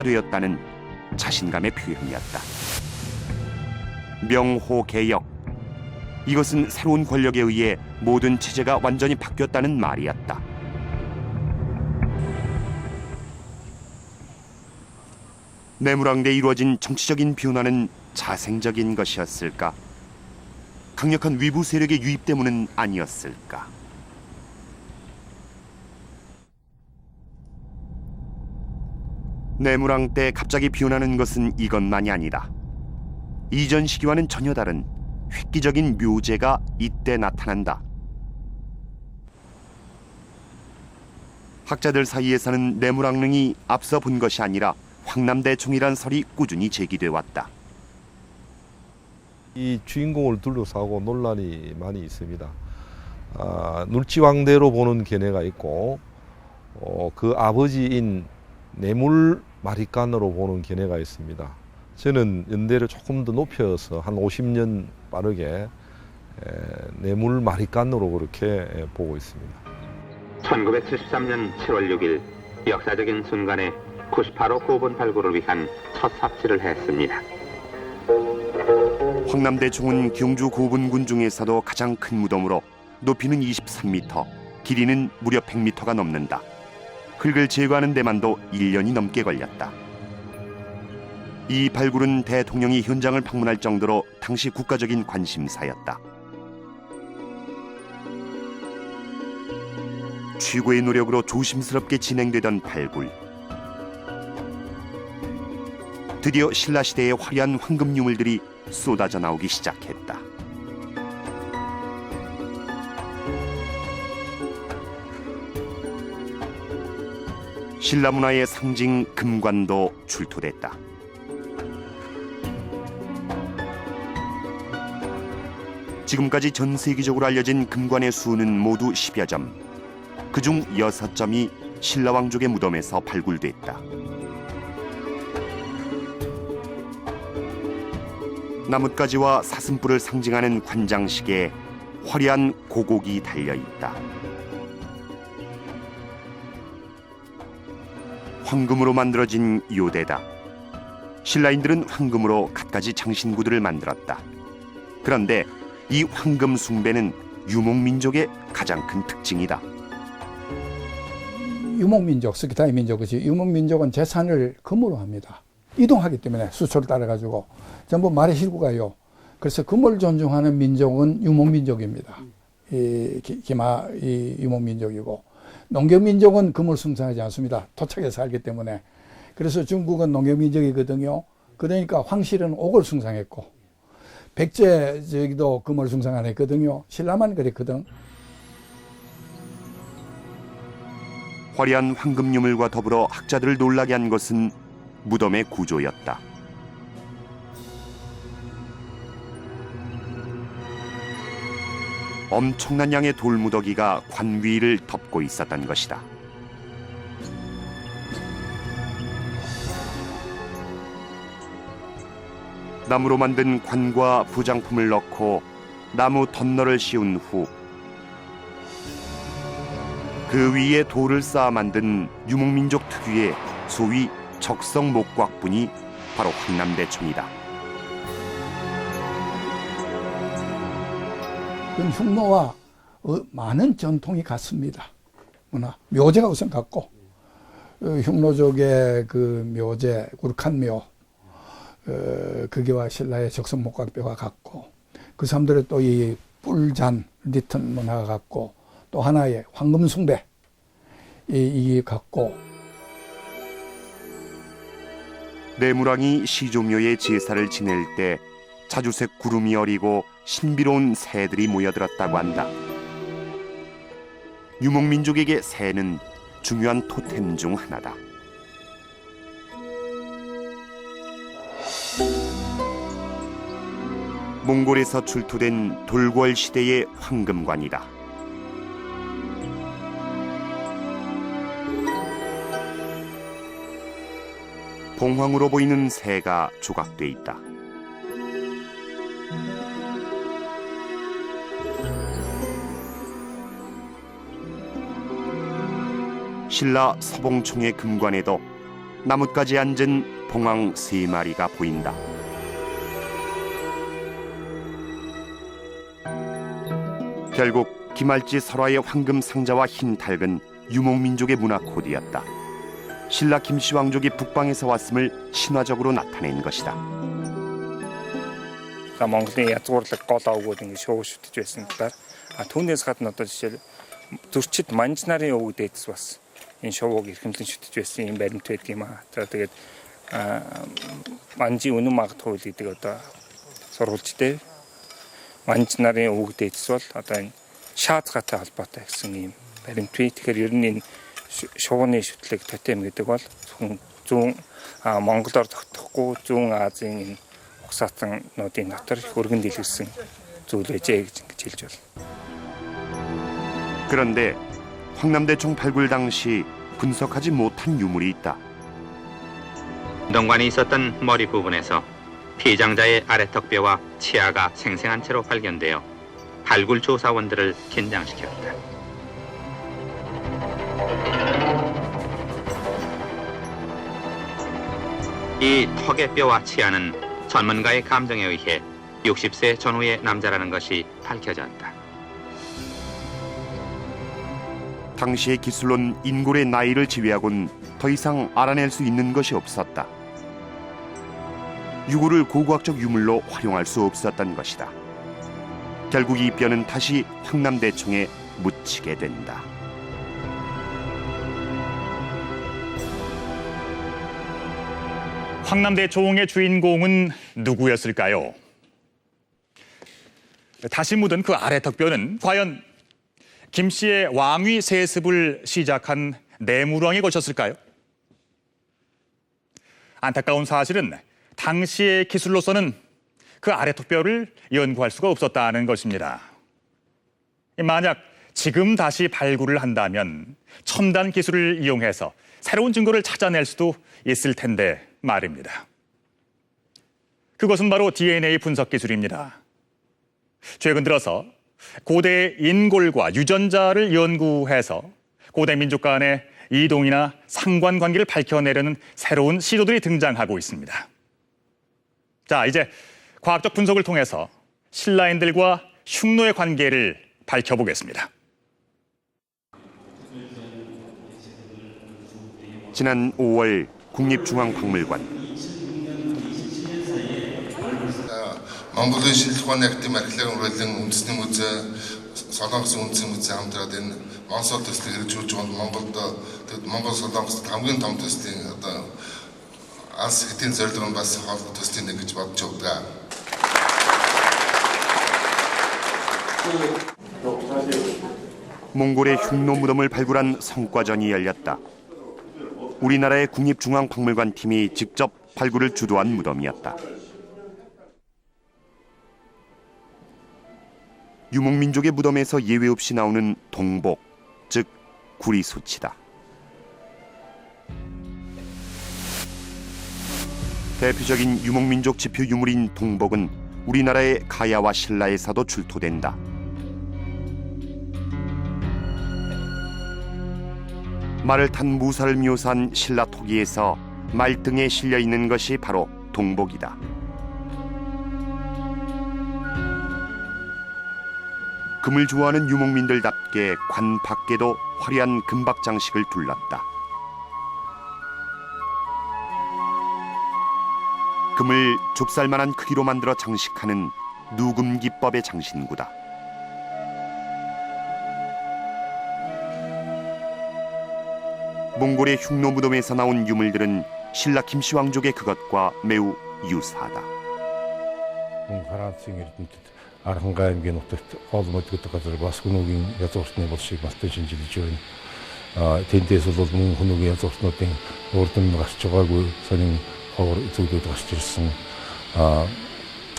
되었다는 자신감의 표현이었다. 명호개혁. 이것은 새로운 권력에 의해 모든 체제가 완전히 바뀌었다는 말이었다. 내무랑대에 이루어진 정치적인 변화는 자생적인 것이었을까? 강력한 위부 세력의 유입 때문은 아니었을까? 내무랑 때 갑자기 변하는 것은 이것만이 아니다. 이전 시기와는 전혀 다른 획기적인 묘제가 이때 나타난다. 학자들 사이에서는 내무랑릉이 앞서 본 것이 아니라 황남대총이란 설이 꾸준히 제기돼 왔다. 이 주인공을 둘러싸고 논란이 많이 있습니다. 눌지왕대로 보는 견해가 있고 그 아버지인 내물마리간으로 보는 견해가 있습니다. 저는 연대를 조금 더 높여서 한 50년 빠르게 내물마리간으로 그렇게 보고 있습니다. 1973년 7월 6일 역사적인 순간에 98호 고분 발굴을 위한 첫 삽질을 했습니다. 황남대총은 경주 고분군 중에서도 가장 큰 무덤으로 높이는 23m, 길이는 무려 100m가 넘는다. 흙을 제거하는 데만도 1년이 넘게 걸렸다. 이 발굴은 대통령이 현장을 방문할 정도로 당시 국가적인 관심사였다. 최고의 노력으로 조심스럽게 진행되던 발굴. 드디어 신라시대의 화려한 황금 유물들이 쏟아져 나오기 시작했다. 신라 문화의 상징 금관도 출토됐다. 지금까지 전 세계적으로 알려진 금관의 수는 모두 10여 점. 그중 6점이 신라왕족의 무덤에서 발굴됐다. 나뭇가지와 사슴뿔을 상징하는 관장식에 화려한 고곡이 달려있다. 황금으로 만들어진 요대다. 신라인들은 황금으로 갖가지 장신구들을 만들었다. 그런데 이 황금 숭배는 유목민족의 가장 큰 특징이다. 유목민족, 스키타이 민족이지 유목민족은 재산을 금으로 합니다. 이동하기 때문에 수초를 따라가지고 전부 말에 싣고 가요. 그래서 금을 존중하는 민족은 유목민족입니다. 이 유목민족이고 농경민족은 금을 숭상하지 않습니다. 토착에 살기 때문에. 그래서 중국은 농경민족이거든요. 그러니까 황실은 옥을 숭상했고 백제 저기도 금을 숭상 안 했거든요. 신라만 그랬거든. 화려한 황금 유물과 더불어 학자들을 놀라게 한 것은 무덤의 구조였다. 엄청난 양의 돌무더기가 관 위를 덮고 있었던 것이다. 나무로 만든 관과 부장품을 넣고 나무 덧너를 씌운 후 그 위에 돌을 쌓아 만든 유목민족 특유의 소위 적성 목곽분이 바로 황남대총이다. 흉노와 많은 전통이 같습니다. 문화 묘제가 우선 같고 흉노족의 그 묘제 구르칸묘 그게와 신라의 적성 목곽뼈가 같고 그 사람들의 또 이 뿔잔 리턴 문화가 같고 또 하나의 황금 숭배 이게 같고 내무랑이 시조묘의 제사를 지낼 때 자주색 구름이 어리고 신비로운 새들이 모여들었다고 한다. 유목민족에게 새는 중요한 토템 중 하나다. 몽골에서 출토된 돌궐 시대의 황금관이다. 봉황으로 보이는 새가 조각돼 있다. 신라 서봉총의 금관에도 나뭇가지에 앉은 봉황 3마리가 보인다. 결국 기말지 설화의 황금 상자와 흰 닭은 유목민족의 문화 코드였다. 신라 김씨 왕족이 북방에서 왔음을 신화적으로 나타낸 것이다. Монголын язгуурлаг гол овгууд ингэ шоу шүтэж байсан талаар түүнээс гадна одоо жишээл зөрчид манж нарын өвөг дээдс бас энэ шоуг эрхэмлэн шүтэж байсан юм баримт байдаг юм аа. За тэгээд манжи үнэн магадгүй гэдэг одоо сурвалжтэй манж нарын өвөг дээдс бол одоо энэ шаазгатай холбоотой гэсэн юм баримт бий. Тэгэхээр ер нь энэ шууны шүтлэг тотем гэдэг бол зүүн Монголоор тогтохгүй зүүн Азийн энэ угсаатнуудын дотор их өргөн дэлгэрсэн зүйл байжээ гэж хэлж байна. 그런데 황남대총 발굴 당시 분석하지 못한 유물이 있다. 동관이 있었던 머리 부분에서 피장자의 아래턱뼈와 치아가 생생한 채로 발견되어 발굴 조사원들을 긴장시켰다. 이 턱의 뼈와 치아는 전문가의 감정에 의해 60세 전후의 남자라는 것이 밝혀졌다. 당시의 기술론 인골의 나이를 제외하곤 더 이상 알아낼 수 있는 것이 없었다. 유골을 고고학적 유물로 활용할 수 없었던 것이다. 결국 이 뼈는 다시 황남대총에 묻히게 된다. 황남대총의 주인공은 누구였을까요? 다시 묻은 그 아래턱뼈는 과연 김씨의 왕위 세습을 시작한 내무왕에 걸쳤을까요? 안타까운 사실은 당시의 기술로서는 그 아래턱뼈를 연구할 수가 없었다는 것입니다. 만약 지금 다시 발굴을 한다면 첨단 기술을 이용해서 새로운 증거를 찾아낼 수도 있을 텐데 말입니다. 그것은 바로 DNA 분석 기술입니다. 최근 들어서 고대 인골과 유전자를 연구해서 고대 민족 간의 이동이나 상관관계를 밝혀내려는 새로운 시도들이 등장하고 있습니다. 자, 이제 과학적 분석을 통해서 신라인들과 흉노의 관계를 밝혀보겠습니다. 지난 5월 국립중앙박물관. Монголын шинжлэх ухааны академи археологийн хурлын үндэсний музей, Солонгосын үндэсний музей хамтраад энэ Монсоо төслийг хэрэгжүүлж байгаа Монгол Солонгост хамгийн том төслийн одоо анс хэдийн зорилго нь бас хоолой төслийн нэг гэж бодож байгаа. 몽골의 흉노 무덤을 발굴한 성과전이 열렸다. 우리나라의 국립중앙박물관 팀이 직접 발굴을 주도한 무덤이었다. 유목민족의 무덤에서 예외 없이 나오는 동복, 즉 구리소치다. 대표적인 유목민족 지표 유물인 동복은 우리나라의 가야와 신라에서도 출토된다. 말을 탄 무사를 묘사한 신라 토기에서 말등에 실려 있는 것이 바로 동복이다. 금을 좋아하는 유목민들답게 관 밖에도 화려한 금박 장식을 둘렀다. 금을 좁쌀만한 크기로 만들어 장식하는 누금기법의 장신구다. 몽골의 흉노 무덤에서 나온 유물들은 신라 김씨 왕족의 그것과 매우 유사하다. Аранхай аймгийн нутагт хоолмод гэдэг газар бас хүмүүгийн язгууртны болшийг мастан шинжилж байна. Тэндээс бол мөн хүмүүгийн язгууртнуудын урд нь гарч байгаагүй сонин ховор зүйлүүд гарч ирсэн.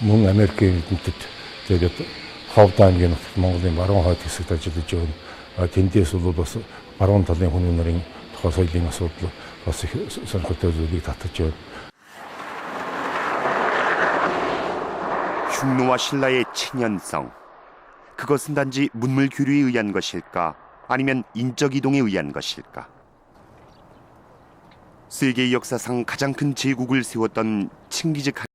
Мөн Америкийн эднэтэд тэгээд Ховд аймгийн нутагт Монголын баруун хойд хэсэгт ажиллаж байна. Тэндээс бол бас баруун талын хүмүүс нарын тухай соёлын асуудал бас их сонирхолтой зүйлийг татаж байна. 흉노와 신라의 친연성, 그것은 단지 문물 교류에 의한 것일까? 아니면 인적 이동에 의한 것일까? 세계 역사상 가장 큰 제국을 세웠던 칭기즈